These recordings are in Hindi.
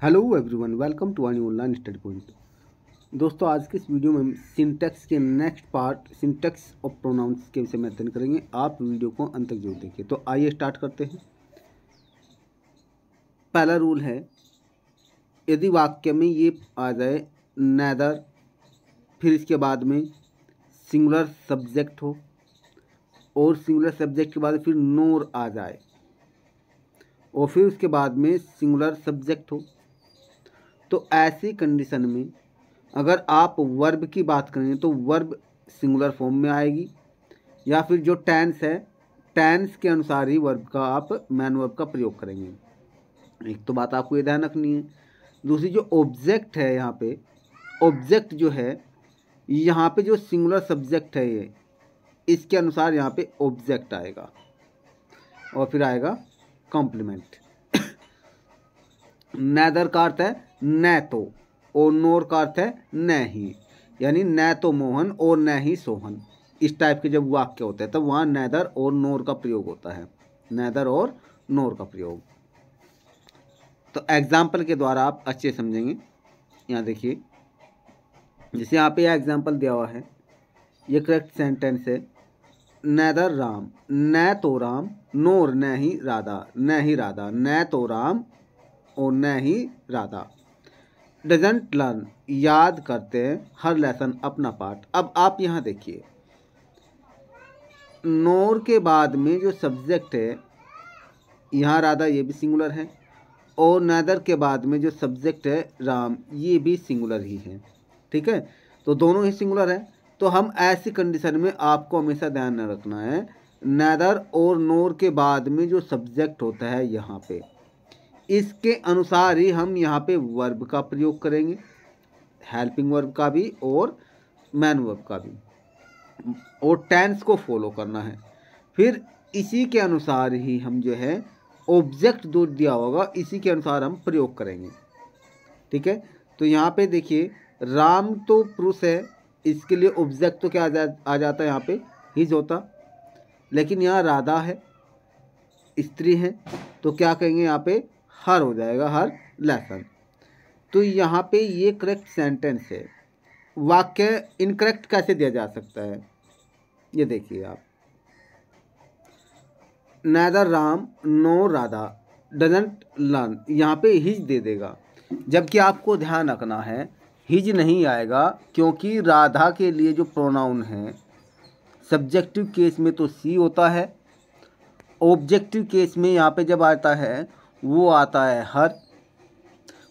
Hello everyone, welcome to new online study point. दोस्तों, आज के इस वीडियो में हम सिंटैक्स के next part syntax of pronouns के विषय में अध्ययन करेंगे। आप वीडियो को अंत तक जरूर देखिए। तो आइए स्टार्ट करते हैं। पहला रूल है, यदि वाक्य में ये आ जाए नेदर, फिर इसके बाद में सिंगुलर सब्जेक्ट हो और सिंगुलर सब्जेक्ट के बाद फिर नोर आ जाए और फिर उसके बाद में सिंगुलर सब्जेक्ट हो, तो ऐसी कंडीशन में अगर आप वर्ब की बात करें तो वर्ब सिंगुलर फॉर्म में आएगी, या फिर जो टेंस है टेंस के अनुसार ही वर्ब का आप मैन वर्ब का प्रयोग करेंगे। एक तो बात आपको ये ध्यान रखनी है। दूसरी, जो ऑब्जेक्ट है यहाँ पे, ऑब्जेक्ट जो है यहाँ पे जो सिंगुलर सब्जेक्ट है ये, इसके अनुसार यहाँ पे ऑब्जेक्ट आएगा और फिर आएगा कॉम्प्लीमेंट। नेदर का अर्थ है न तो, और नोर का अर्थ है न ही, यानी न तो मोहन और न ही सोहन। इस टाइप के जब वाक्य होते हैं तब वहाँ नेदर और नोर का प्रयोग होता है, नेदर और नोर का प्रयोग। तो एग्जाम्पल के द्वारा आप अच्छे समझेंगे। यहाँ देखिए, जैसे यहाँ पे एग्जाम्पल दिया हुआ है, ये करेक्ट सेंटेंस है। नेदर राम, न तो राम, नोर न ही राधा, न ही राधा, न तो राम और न ही राधा। डजंट लर्न, याद करते हैं हर लेसन अपना पाठ। अब आप यहाँ देखिए, नोर के बाद में जो सब्जेक्ट है यहाँ राधा, ये भी सिंगुलर है, और नेदर के बाद में जो सब्जेक्ट है राम, ये भी सिंगुलर ही है। ठीक है, तो दोनों ही सिंगुलर हैं। तो हम ऐसी कंडीशन में आपको हमेशा ध्यान में रखना है, नेदर और नोर के बाद में जो सब्जेक्ट होता है यहाँ पे, इसके अनुसार ही हम यहाँ पे वर्ब का प्रयोग करेंगे, हेल्पिंग वर्ब का भी और मैन वर्ब का भी, और टेंस को फॉलो करना है। फिर इसी के अनुसार ही हम जो है ऑब्जेक्ट जो दिया होगा इसी के अनुसार हम प्रयोग करेंगे। ठीक है, तो यहाँ पे देखिए, राम तो पुरुष है, इसके लिए ऑब्जेक्ट तो क्या आ जाता है यहाँ पे, हिज होता। लेकिन यहाँ राधा है, स्त्री है, तो क्या कहेंगे यहाँ पे, हर हो जाएगा, हर लेसन। तो यहाँ पे ये करेक्ट सेंटेंस है। वाक्य इनकरेक्ट कैसे दिया जा सकता है, ये देखिए आप। Neither Ram no Radha doesn't learn, यहाँ पे हिज दे देगा, जबकि आपको ध्यान रखना है हिज नहीं आएगा, क्योंकि राधा के लिए जो प्रोनाउन है सब्जेक्टिव केस में तो सी होता है, ऑब्जेक्टिव केस में यहाँ पे जब आता है वो आता है हर,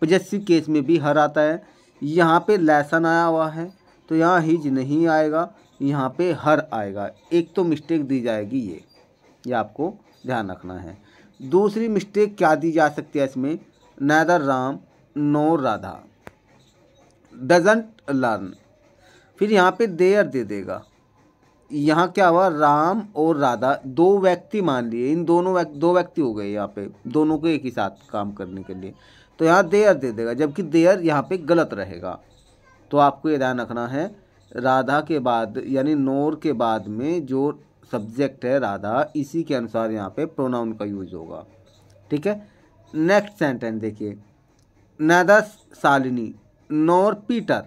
पॉजेसिव केस में भी हर आता है। यहाँ पे लेसन आया हुआ है तो यहाँ हिज नहीं आएगा, यहाँ पे हर आएगा। एक तो मिस्टेक दी जाएगी, ये आपको ध्यान रखना है। दूसरी मिस्टेक क्या दी जा सकती है इसमें, neither Ram no Radha doesn't learn, फिर यहाँ पे देयर दे देगा। यहाँ क्या हुआ, राम और राधा दो व्यक्ति मान लिए, इन दोनों दो व्यक्ति हो गए यहाँ पे, दोनों को एक ही साथ काम करने के लिए, तो यहाँ देयर दे देगा, जबकि देयर यहाँ पे गलत रहेगा। तो आपको ये ध्यान रखना है, राधा के बाद यानी नोर के बाद में जो सब्जेक्ट है राधा, इसी के अनुसार यहाँ पे प्रोनाउन का यूज होगा। ठीक है, नेक्स्ट सेंटेंस देखिए, neither Shalini nor Peter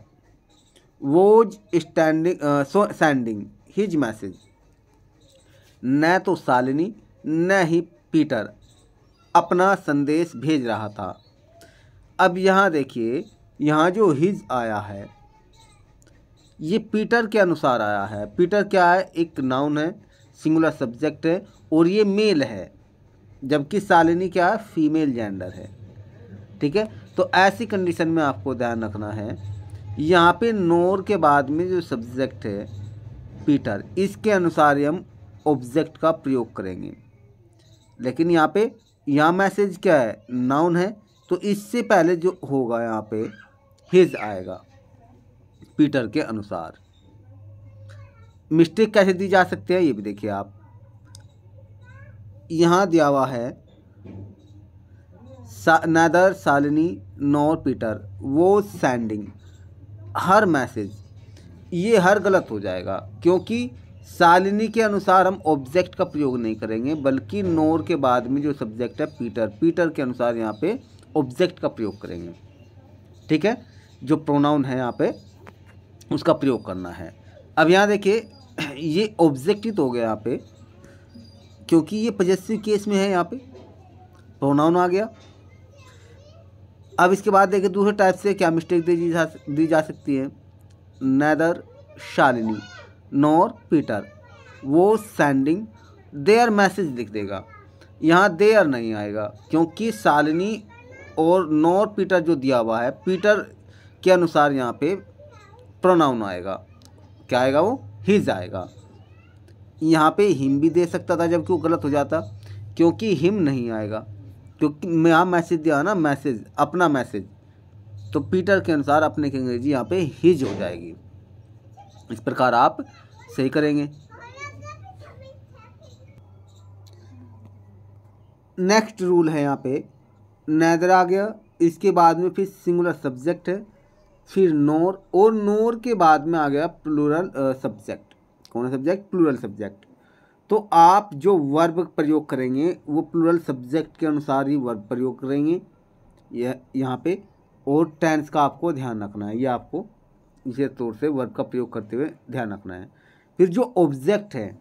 was sending his message. न तो शालिनी न ही पीटर अपना संदेश भेज रहा था। अब यहाँ देखिए, यहाँ जो हिज आया है ये पीटर के अनुसार आया है। पीटर क्या है, एक नाउन है, सिंगुलर सब्जेक्ट है, और ये मेल है, जबकि शालिनी क्या है, फीमेल जेंडर है। ठीक है, तो ऐसी कंडीशन में आपको ध्यान रखना है, यहाँ पे नोर के बाद में जो सब्जेक्ट है पीटर, इसके अनुसार ही हम ऑब्जेक्ट का प्रयोग करेंगे। लेकिन यहाँ मैसेज क्या है, नाउन है, तो इससे पहले जो होगा यहाँ पे हिज आएगा पीटर के अनुसार। मिस्टेक कैसे दी जा सकती है ये भी देखिए आप। यहाँ दिया हुआ है नेदर शालिनी नॉर पीटर वो सेंडिंग हर मैसेज, ये हर गलत हो जाएगा, क्योंकि शालिनी के अनुसार हम ऑब्जेक्ट का प्रयोग नहीं करेंगे, बल्कि नोर के बाद में जो सब्जेक्ट है पीटर, पीटर के अनुसार यहाँ पे ऑब्जेक्ट का प्रयोग करेंगे। ठीक है, जो प्रोनाउन है यहाँ पे उसका प्रयोग करना है। अब यहाँ देखिए ये ऑब्जेक्ट ही तो हो गया यहाँ पे, क्योंकि ये पॉजेसिव केस में है, यहाँ पे प्रोनाउन आ गया। अब इसके बाद देखिए दूसरे टाइप से क्या मिस्टेक दी जा सकती है। नेदर शालिनी नॉर पीटर वो सेंडिंग देयर मैसेज लिख देगा। यहाँ देयर नहीं आएगा, क्योंकि शालिनी और नॉर पीटर जो दिया हुआ है, पीटर के अनुसार यहाँ पे प्रोनाउन आएगा। क्या आएगा? वो हिज आएगा। यहाँ पे हिम भी दे सकता था, जबकि वो गलत हो जाता, क्योंकि हिम नहीं आएगा, क्योंकि मैं यहाँ मैसेज दिया ना, मैसेज अपना मैसेज, तो पीटर के अनुसार अपने की अंग्रेजी यहाँ पे हिज हो जाएगी। इस प्रकार आप सही करेंगे। नेक्स्ट रूल है यहाँ पे नेदर आ गया, इसके बाद में फिर सिंगुलर सब्जेक्ट है, फिर नोर, और नोर के बाद में आ गया प्लूरल सब्जेक्ट। कौन सा सब्जेक्ट? Plural subject. तो आप जो वर्ब प्रयोग करेंगे वो प्लूरल सब्जेक्ट के अनुसार ही वर्ब प्रयोग करेंगे यहाँ पे, और टेंस का आपको ध्यान रखना है। ये आपको विशेष तौर से वर्ब का प्रयोग करते हुए ध्यान रखना है। फिर जो ऑब्जेक्ट है,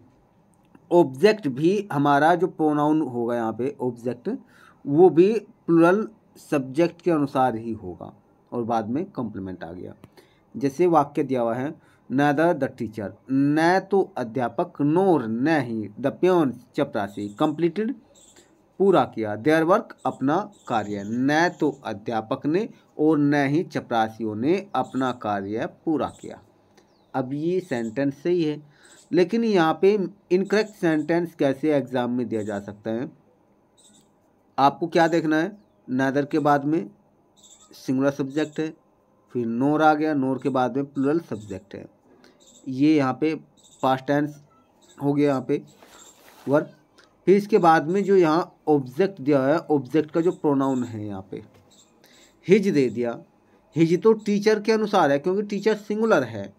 ऑब्जेक्ट भी हमारा जो प्रोनाउन होगा यहाँ पे ऑब्जेक्ट, वो भी प्लूरल सब्जेक्ट के अनुसार ही होगा, और बाद में कॉम्प्लीमेंट आ गया। जैसे वाक्य दिया हुआ है, नेदर द टीचर, न तो अध्यापक, नोर न ही, द प्योन चपरासी, कंप्लीटेड पूरा किया, देयर वर्क अपना कार्य। न तो अध्यापक ने और न ही चपरासियों ने अपना कार्य पूरा किया। अब ये सेंटेंस सही है, लेकिन यहाँ पे इनकरेक्ट सेंटेंस कैसे एग्जाम में दिया जा सकता है? आपको क्या देखना है? नेदर के बाद में सिंगुलर सब्जेक्ट है, फिर नोर आ गया, नोर के बाद में प्लूरल सब्जेक्ट है। ये यहाँ पे पास्ट टेंस हो गया यहाँ पे वर्ब। फिर इसके बाद में जो यहाँ ऑब्जेक्ट दिया है, ऑब्जेक्ट का जो प्रोनाउन है यहाँ पे हिज दे दिया। हिज तो टीचर के अनुसार है, क्योंकि टीचर सिंगुलर है,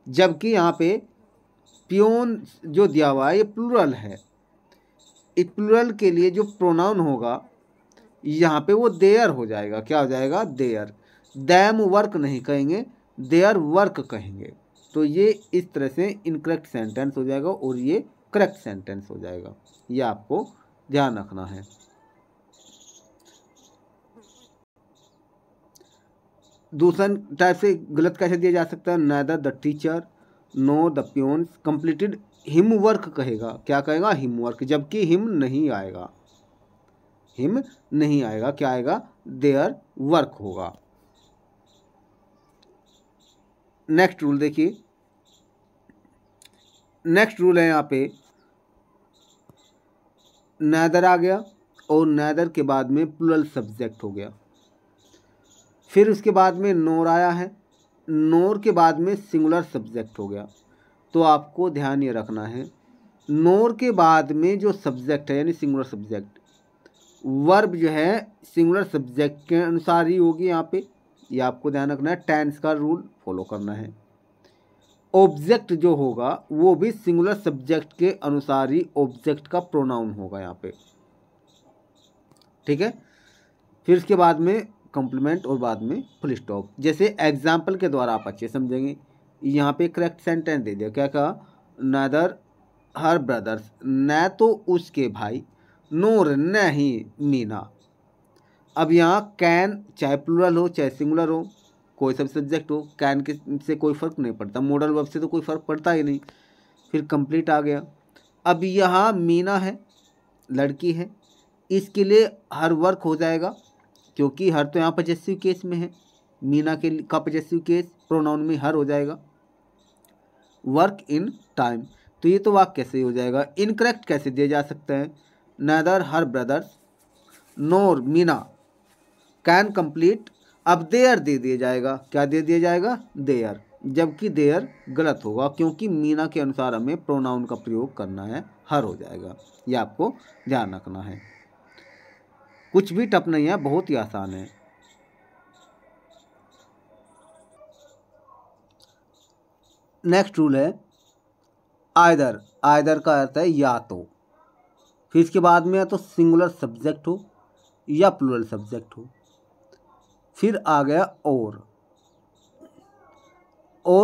जबकि यहाँ पे प्योन जो दिया हुआ है ये प्लूरल है। इस प्लूरल के लिए जो प्रोनाउन होगा यहाँ पे वो देयर हो जाएगा। क्या हो जाएगा? देयर। दैम वर्क नहीं कहेंगे, देयर वर्क कहेंगे। तो ये इस तरह से इनकरेक्ट सेंटेंस हो जाएगा और ये करेक्ट सेंटेंस हो जाएगा। ये आपको ध्यान रखना है। दूसरा टाइप से गलत कैसे दिया जा सकता है? Neither the teacher nor the peons completed him work कहेगा। क्या कहेगा? हिम वर्क, जबकि हिम नहीं आएगा, हिम नहीं आएगा। क्या आएगा? देयर वर्क होगा। नेक्स्ट रूल देखिए, नेक्स्ट रूल है यहाँ पे नेदर आ गया, और नेदर के बाद में प्लूरल सब्जेक्ट हो गया। फिर उसके बाद में नोर आया है, नोर के बाद में सिंगुलर सब्जेक्ट हो गया। तो आपको ध्यान ये रखना है, नोर के बाद में जो सब्जेक्ट है यानी सिंगुलर सब्जेक्ट, वर्ब जो है सिंगुलर सब्जेक्ट के अनुसार ही होगी यहाँ पे। ये आपको ध्यान रखना है, टेंस का रूल फॉलो करना है। ऑब्जेक्ट जो होगा वो भी सिंगुलर सब्जेक्ट के अनुसार ही ऑब्जेक्ट का प्रोनाउन होगा यहाँ पे। ठीक है, फिर इसके बाद में कॉम्प्लीमेंट और बाद में फुल स्टॉप। जैसे एग्जाम्पल के द्वारा आप अच्छे समझेंगे। यहाँ पे करेक्ट सेंटेंस दे दिया। क्या कहा? नेदर हर ब्रदर्स, न तो उसके भाई, नोर न ही मीना। अब यहाँ कैन चाहे प्लूरल हो चाहे सिंगुलर हो, कोई सब सब्जेक्ट हो, कैन के से कोई फ़र्क नहीं पड़ता, मॉडल वर्ब से तो कोई फ़र्क पड़ता ही नहीं। फिर कंप्लीट आ गया। अब यहाँ मीना है, लड़की है, इसके लिए हर वर्क हो जाएगा, क्योंकि हर तो यहाँ पॉजेसिव केस में है। मीना के का पॉजेसिव केस प्रोनाउन में हर हो जाएगा। वर्क इन टाइम, तो ये तो वाक्य कैसे हो जाएगा? इनकरेक्ट कैसे दिया जा सकता है? Neither her brothers nor Meena can complete. अब देयर दे दिया जाएगा। क्या दे दिया जाएगा? देयर, जबकि देयर गलत होगा, क्योंकि मीना के अनुसार हमें प्रोनाउन का प्रयोग करना है, हर हो जाएगा। ये आपको ध्यान रखना है। कुछ भी टफ नहीं है, बहुत ही आसान है। नेक्स्ट रूल है आइदर। आइदर का अर्थ है या तो। फिर इसके बाद में या तो सिंगुलर सब्जेक्ट हो या प्लूरल सब्जेक्ट हो। फिर आ गया और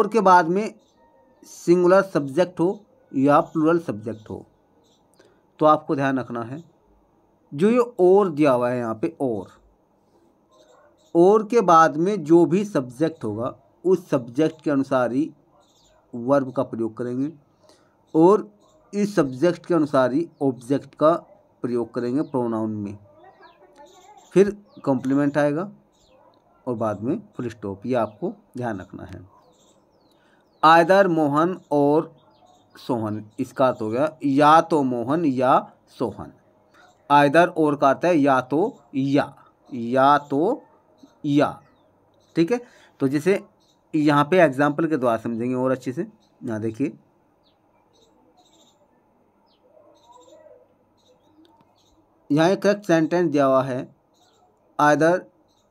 के बाद में सिंगुलर सब्जेक्ट हो या प्लूरल सब्जेक्ट हो। तो आपको ध्यान रखना है जो ये और दिया हुआ है यहाँ पे, और के बाद में जो भी सब्जेक्ट होगा उस सब्जेक्ट के अनुसार ही वर्ब का प्रयोग करेंगे और इस सब्जेक्ट के अनुसार ही ऑब्जेक्ट का प्रयोग करेंगे प्रोनाउन में। फिर कॉम्प्लीमेंट आएगा और बाद में फुल स्टॉप। ये आपको ध्यान रखना है। आइदर मोहन और सोहन, इसका अर्थ हो गया या तो मोहन या सोहन। आइदर और का अर्थ है या तो या। ठीक है, तो जैसे यहाँ पे एग्जाम्पल के द्वारा समझेंगे और अच्छे से। यहाँ देखिए, यहाँ एक करेक्ट सेंटेंस दिया हुआ है, आइदर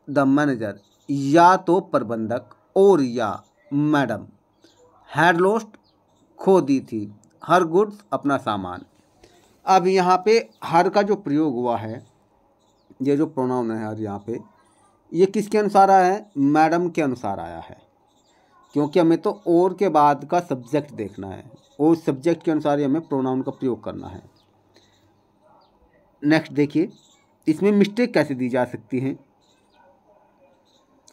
द मैनेजर, या तो प्रबंधक, और या मैडम हैड लॉस्ट, खो दी थी, हर गुड्स, अपना सामान। अब यहाँ पे हर का जो प्रयोग हुआ है, ये जो प्रोनाउन है हर, यहाँ पे ये किसके अनुसार आया है? मैडम के अनुसार आया है, क्योंकि हमें तो और के बाद का सब्जेक्ट देखना है और सब्जेक्ट के अनुसार ही हमें प्रोनाउन का प्रयोग करना है। नेक्स्ट देखिए, इसमें मिस्टेक कैसे दी जा सकती है?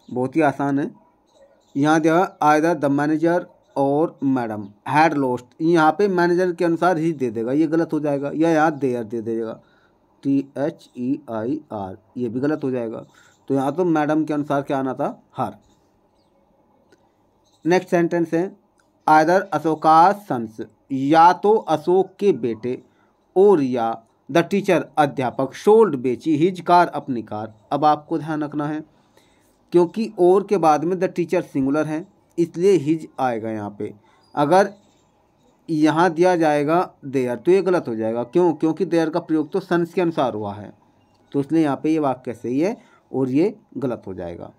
बहुत ही आसान है। यहाँ दिया आइदर द मैनेजर और मैडम हैड लॉस्ट, यहाँ पे मैनेजर के अनुसार ही दे देगा, ये गलत हो जाएगा। या यहाँ देयर दे देगा, THEIR, ये भी गलत हो जाएगा। तो यहाँ तो मैडम के अनुसार क्या आना था? हर। नेक्स्ट सेंटेंस है, आइदर अशोकास सन्स, या तो अशोक के बेटे, और या द टीचर, अध्यापक, सोल्ड, बेची, हिज कार, अपनी कार। अब आपको ध्यान रखना है क्योंकि और के बाद में द टीचर सिंगुलर है, इसलिए हिज आएगा यहाँ पे। अगर यहाँ दिया जाएगा देयर तो ये गलत हो जाएगा। क्यों? क्योंकि देयर का प्रयोग तो सन्स के अनुसार हुआ है, तो इसलिए यहाँ पे ये वाक्य सही है और ये गलत हो जाएगा।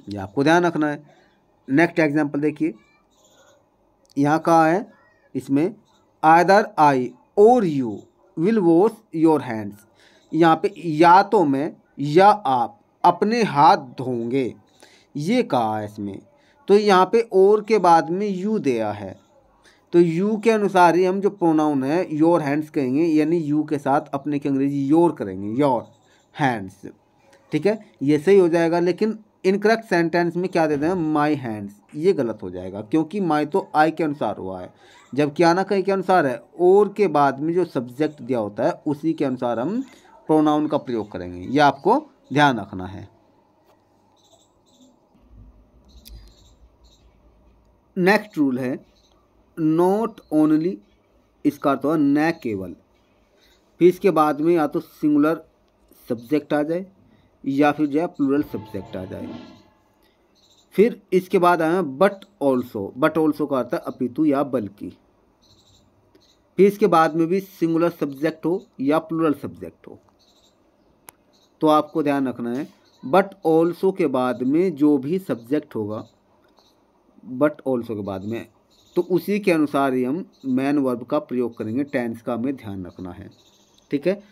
ये आपको ध्यान रखना है। नेक्स्ट एग्जाम्पल देखिए, यहाँ कहा है इसमें, आइदर आई और you will wash your hands, यहाँ पे या तो मैं या आप अपने हाथ धोंगे, ये कहा है इसमें। तो यहाँ पे और के बाद में यू दिया है, तो यू के अनुसार ही हम जो प्रोनाउन है योर हैंड्स कहेंगे, यानी यू के साथ अपने की अंग्रेजी योर करेंगे, योर हैंड्स। ठीक है, ये सही हो जाएगा। लेकिन इनकरेक्ट सेंटेंस में क्या देते हैं? माई हैंड्स, ये गलत हो जाएगा क्योंकि माई तो आई के अनुसार हुआ है, जबकि आना कहीं के अनुसार है। और के बाद में जो सब्जेक्ट दिया होता है उसी के अनुसार हम प्रोनाउन का प्रयोग करेंगे, ये आपको ध्यान रखना है। नेक्स्ट रूल है नॉट ओनली, इसका अर्थ हुआ न केवल। फिर इसके बाद में या तो सिंगुलर सब्जेक्ट आ जाए या फिर जो है प्लूरल सब्जेक्ट आ जाए। फिर इसके बाद आया बट ऑल्सो, बट ऑल्सो का अर्थ है अपितु या बल्कि। फिर इसके बाद में भी सिंगुलर सब्जेक्ट हो या प्लूरल सब्जेक्ट हो। तो आपको ध्यान रखना है, बट ऑल्सो के बाद में जो भी सब्जेक्ट होगा, बट ऑल्सो के बाद में, तो उसी के अनुसार ही हम मैन वर्ब का प्रयोग करेंगे। टेंस का हमें ध्यान रखना है। ठीक है,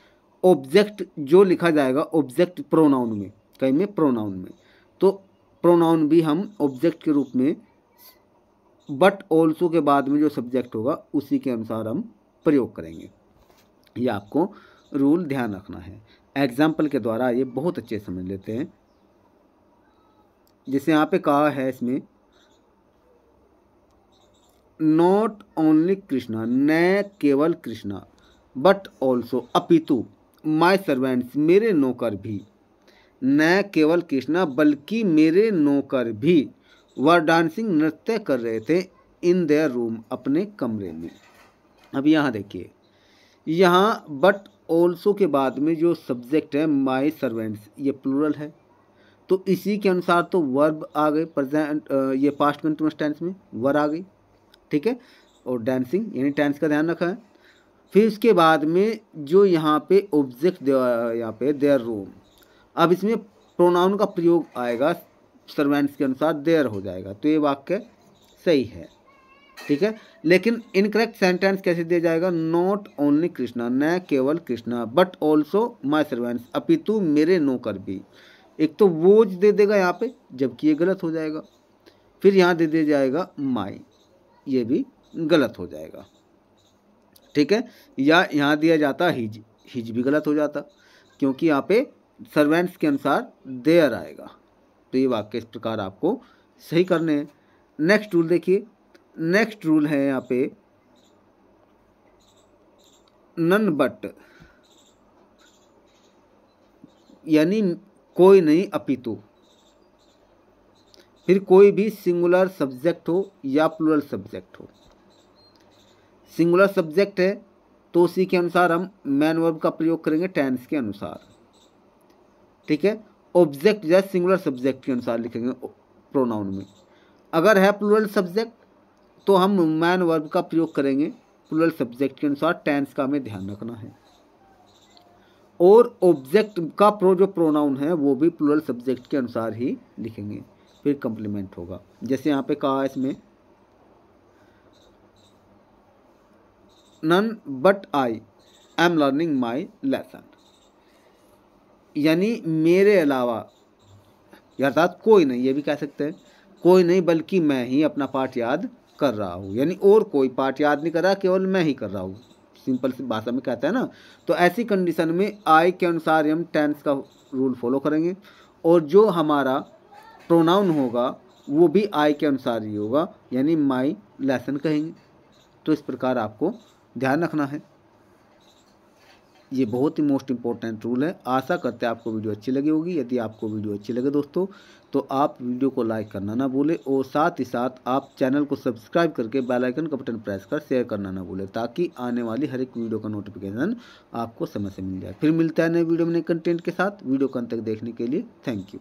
ऑब्जेक्ट जो लिखा जाएगा ऑब्जेक्ट प्रोनाउन में, कहीं में प्रोनाउन में, तो प्रोनाउन भी हम ऑब्जेक्ट के रूप में बट ऑल्सो के बाद में जो सब्जेक्ट होगा उसी के अनुसार हम प्रयोग करेंगे। ये आपको रूल ध्यान रखना है। एग्जाम्पल के द्वारा ये बहुत अच्छे समझ लेते हैं। जैसे यहाँ पे कहा है इसमें, नॉट ओनली कृष्णा, न केवल कृष्णा, बट ऑल्सो अपितु माई सर्वेंट्स, मेरे नौकर भी, न केवल कृष्णा बल्कि मेरे नौकर भी, वर डांसिंग, नृत्य कर रहे थे, इन देयर रूम, अपने कमरे में। अब यहाँ देखिए, यहाँ बट ऑल्सो के बाद में जो सब्जेक्ट है माई सर्वेंट्स, ये प्लूरल है, तो इसी के अनुसार तो वर्ब आ गए प्रेजेंट, ये पास्ट कंटिन्यूअस टेंस में वर आ गई। ठीक है, और डांसिंग यानी टेंस का ध्यान रखा है। फिर इसके बाद में जो यहाँ पे ऑब्जेक्ट यहाँ पे देयर रूम, अब इसमें प्रोनाउन का प्रयोग आएगा सर्वेंट्स के अनुसार, देयर हो जाएगा, तो ये वाक्य सही है। ठीक है। लेकिन इनकरेक्ट सेंटेंस कैसे दिया जाएगा, नॉट ओनली कृष्णा, न केवल Krishna, but also my servants, अपितु मेरे नौकर भी। एक तो वोज दे देगा यहाँ पे, जबकि ये गलत हो जाएगा। फिर यहाँ दे दिया जाएगा माई, ये भी गलत हो जाएगा। ठीक है। या यहाँ दिया जाता हिज, हिज भी गलत हो जाता, क्योंकि यहाँ पे सर्वेंट्स के अनुसार देयर आएगा। तो ये वाक्य इस प्रकार आपको सही करने हैं। नेक्स्ट रूल देखिए, नेक्स्ट रूल है यहाँ पे नन बट, यानी कोई नहीं अपितु। फिर कोई भी सिंगुलर सब्जेक्ट हो या प्लूरल सब्जेक्ट हो। सिंगुलर सब्जेक्ट है तो उसी के अनुसार हम मैन वर्ब का प्रयोग करेंगे टेंस के अनुसार। ठीक है। ऑब्जेक्ट या सिंगुलर सब्जेक्ट के अनुसार लिखेंगे प्रोनाउन में। अगर है प्लूरल सब्जेक्ट तो हम मैन वर्ब का प्रयोग करेंगे प्लूरल सब्जेक्ट के अनुसार, टेंस का हमें ध्यान रखना है। और ऑब्जेक्ट का जो प्रोनाउन है वो भी प्लूरल सब्जेक्ट के अनुसार ही लिखेंगे, फिर कंप्लीमेंट होगा। जैसे यहाँ पे कहा इसमें none but I am learning my lesson, यानी मेरे अलावा, अर्थात कोई नहीं, ये भी कह सकते हैं कोई नहीं बल्कि मैं ही अपना पाठ याद कर रहा हूँ, यानी और कोई पाठ याद नहीं कर रहा, केवल मैं ही कर रहा हूँ, सिंपल सी भाषा में कहता है ना। तो ऐसी कंडीशन में आई के अनुसार हम टेंस का रूल फॉलो करेंगे, और जो हमारा प्रोनाउन होगा वो भी आई के अनुसार ही होगा, यानी माई लेसन कहेंगे। तो इस प्रकार आपको ध्यान रखना है। ये बहुत ही मोस्ट इंपॉर्टेंट रूल है। आशा करते हैं आपको वीडियो अच्छी लगी होगी। यदि आपको वीडियो अच्छी लगे दोस्तों तो आप वीडियो को लाइक करना ना भूलें, और साथ ही साथ आप चैनल को सब्सक्राइब करके बेल आइकन का बटन प्रेस कर शेयर करना ना भूलें, ताकि आने वाली हर एक वीडियो का नोटिफिकेशन आपको समय से मिल जाए। फिर मिलता है नए वीडियो में नए कंटेंट के साथ। वीडियो को अंत तक देखने के लिए थैंक यू।